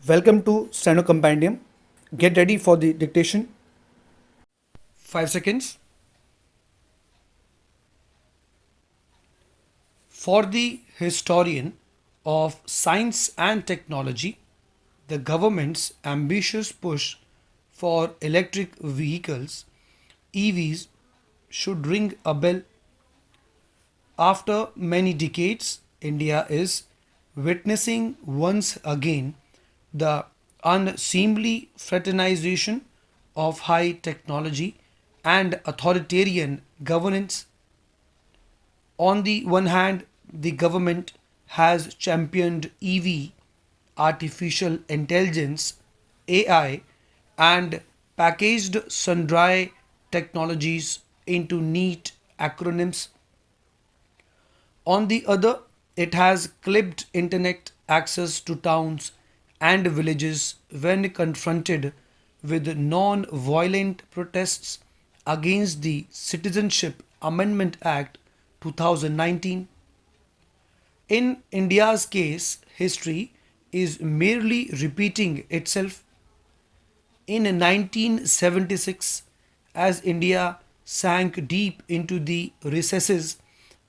Welcome to Steno Compendium. Get ready for the dictation. 5 seconds. For the historian of science and technology, the government's ambitious push for electric vehicles (EVs) should ring a bell. After many decades, India is witnessing once again the unseemly fraternization of high technology and authoritarian governance. On the one hand, the government has championed EV, artificial intelligence, AI, and packaged sundry technologies into neat acronyms. On the other, it has clipped internet access to towns and villages when confronted with non violent protests against the Citizenship Amendment Act 2019. In India's case, history is merely repeating itself. In 1976, as India sank deep into the recesses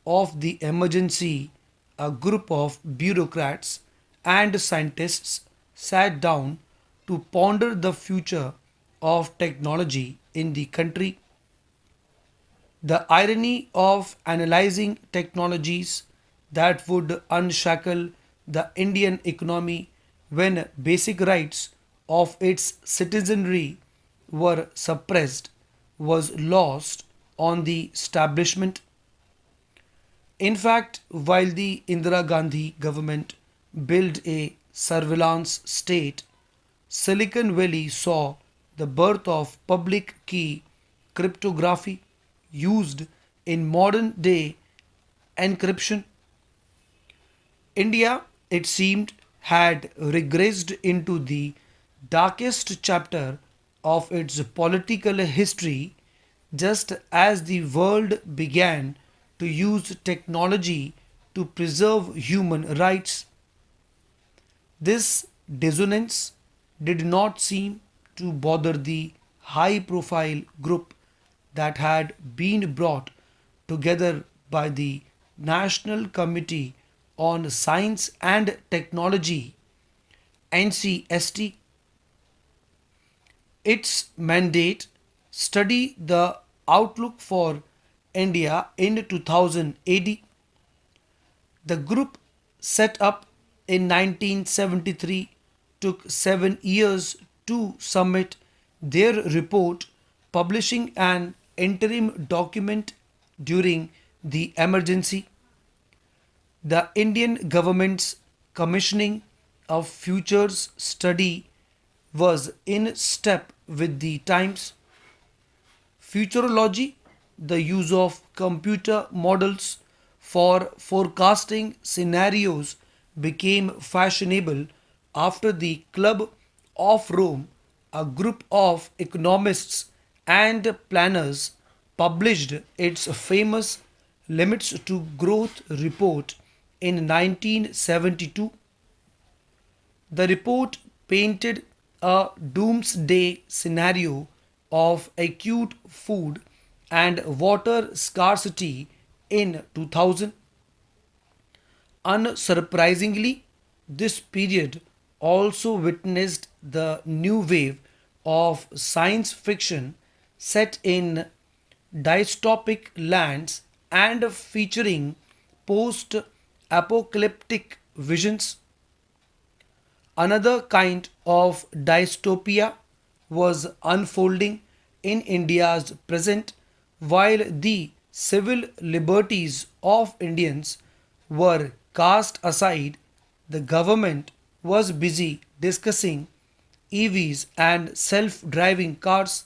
of the emergency, a group of bureaucrats and scientists sat down to ponder the future of technology in the country. The irony of analyzing technologies that would unshackle the Indian economy when basic rights of its citizenry were suppressed was lost on the establishment. In fact, while the Indira Gandhi government built a surveillance state, Silicon Valley saw the birth of public key cryptography used in modern day encryption. India, it seemed, had regressed into the darkest chapter of its political history just as the world began to use technology to preserve human rights. This dissonance did not seem to bother the high profile group that had been brought together by the National Committee on Science and Technology NCST. Its mandate study the outlook for India in 2000 AD. The group set up in 1973 took 7 years to submit their report, publishing an interim document during the emergency. The Indian government's commissioning of futures study was in step with the times. Futurology, the use of computer models for forecasting scenarios, became fashionable after the Club of Rome, a group of economists and planners, published its famous Limits to Growth report in 1972. The report painted a doomsday scenario of acute food and water scarcity in 2000. Unsurprisingly, this period also witnessed the new wave of science fiction set in dystopic lands and featuring post apocalyptic visions. Another kind of dystopia was unfolding in India's present while the civil liberties of Indians were cast aside. The government was busy discussing EVs and self driving cars.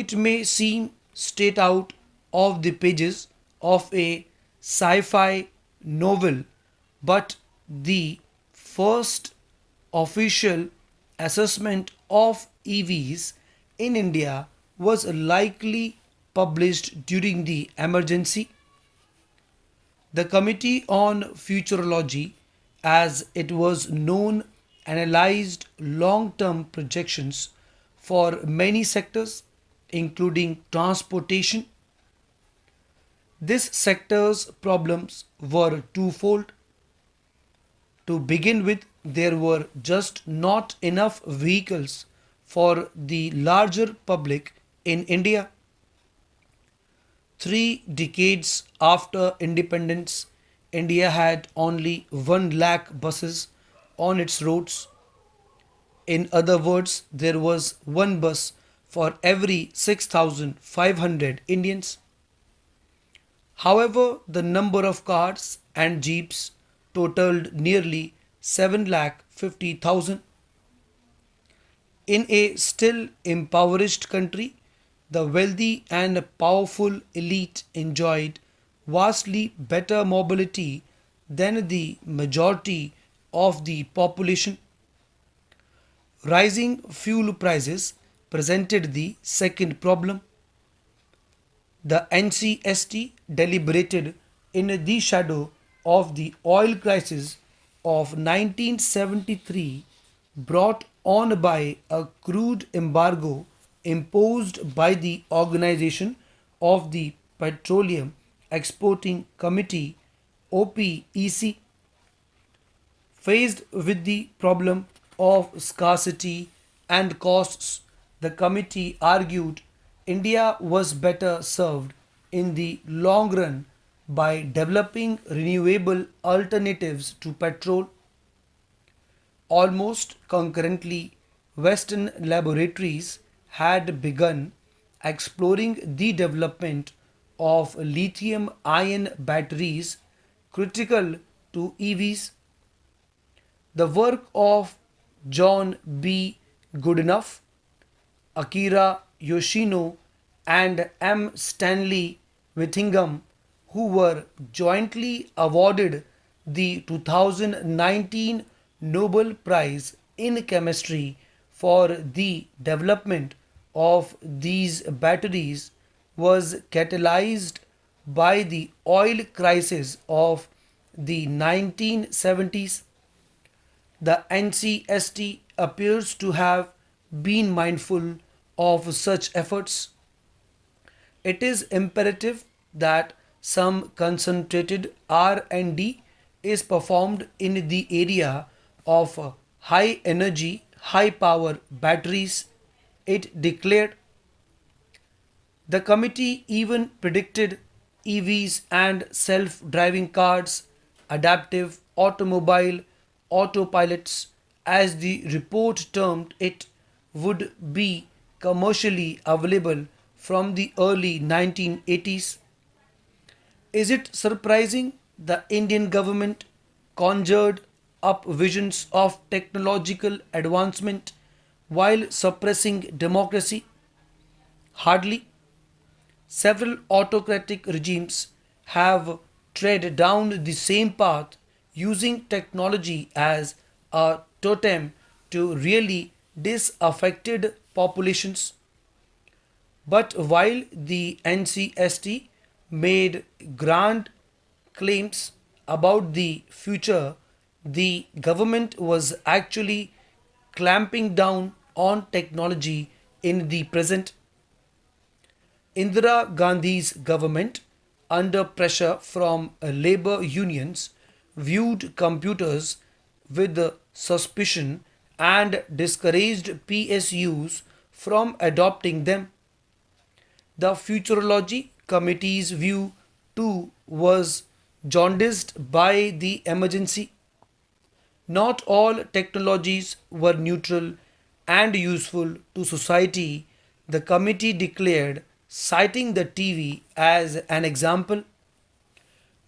It may seem straight out of the pages of a sci fi novel, but the first official assessment of EVs in India was likely published during the emergency. The Committee on Futurology, as it was known analyzed long term projections for many sectors, including transportation. This sector's problems were twofold. To begin with, there were just not enough vehicles for the larger public in India. 3 decades after independence, India had only 1 lakh buses on its roads. In other words, there was one bus for every 6,500 Indians. However, the number of cars and jeeps totaled nearly 7 lakh 50,000. In a still impoverished country, the wealthy and powerful elite enjoyed vastly better mobility than the majority of the population. Rising fuel prices presented the second problem. The NCST deliberated in the shadow of the oil crisis of 1973 brought on by a crude embargo imposed by the Organization of the Petroleum Exporting Committee OPEC. Faced with the problem of scarcity and costs, the committee argued India was better served in the long run by developing renewable alternatives to petrol. Almost concurrently, Western laboratories had begun exploring the development of lithium ion batteries critical to EVs. The work of John B. Goodenough, Akira Yoshino, and M. Stanley Whittingham, who were jointly awarded the 2019 Nobel Prize in Chemistry for the development of these batteries, was catalyzed by the oil crisis of the 1970s. The NCST appears to have been mindful of such efforts. It is imperative that some concentrated R&D is performed in the area of high energy, high power batteries, it declared. The committee even predicted EVs and self driving cars, adaptive automobile, autopilots, as the report termed it, would be commercially available from the early 1980s. Is it surprising the Indian government conjured up visions of technological advancement while suppressing democracy? Hardly. Several autocratic regimes have tread down the same path using technology as a totem to really disaffected populations. But while the NCST made grand claims about the future, the government was actually clamping down on technology in the present. Indira Gandhi's government, under pressure from labor unions, viewed computers with suspicion and discouraged PSUs from adopting them. The Futurology Committee's view, too, was jaundiced by the emergency. Not all technologies were neutral and useful to society, the committee declared, citing the TV as an example.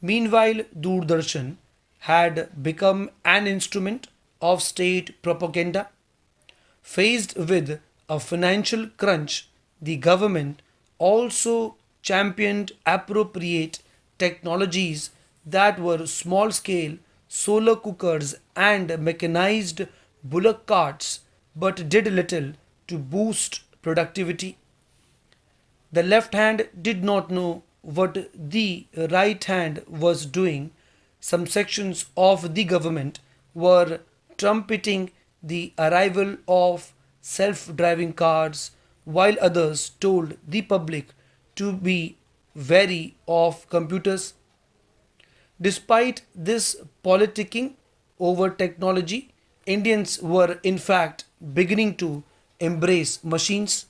Meanwhile, Doordarshan had become an instrument of state propaganda. Faced with a financial crunch, the government also championed appropriate technologies that were small scale solar cookers and mechanized bullock carts but did little to boost productivity. The left hand did not know what the right hand was doing. Some sections of the government were trumpeting the arrival of self driving cars, while others told the public to be wary of computers. Despite this politicking over technology, Indians were in fact beginning to embrace machines.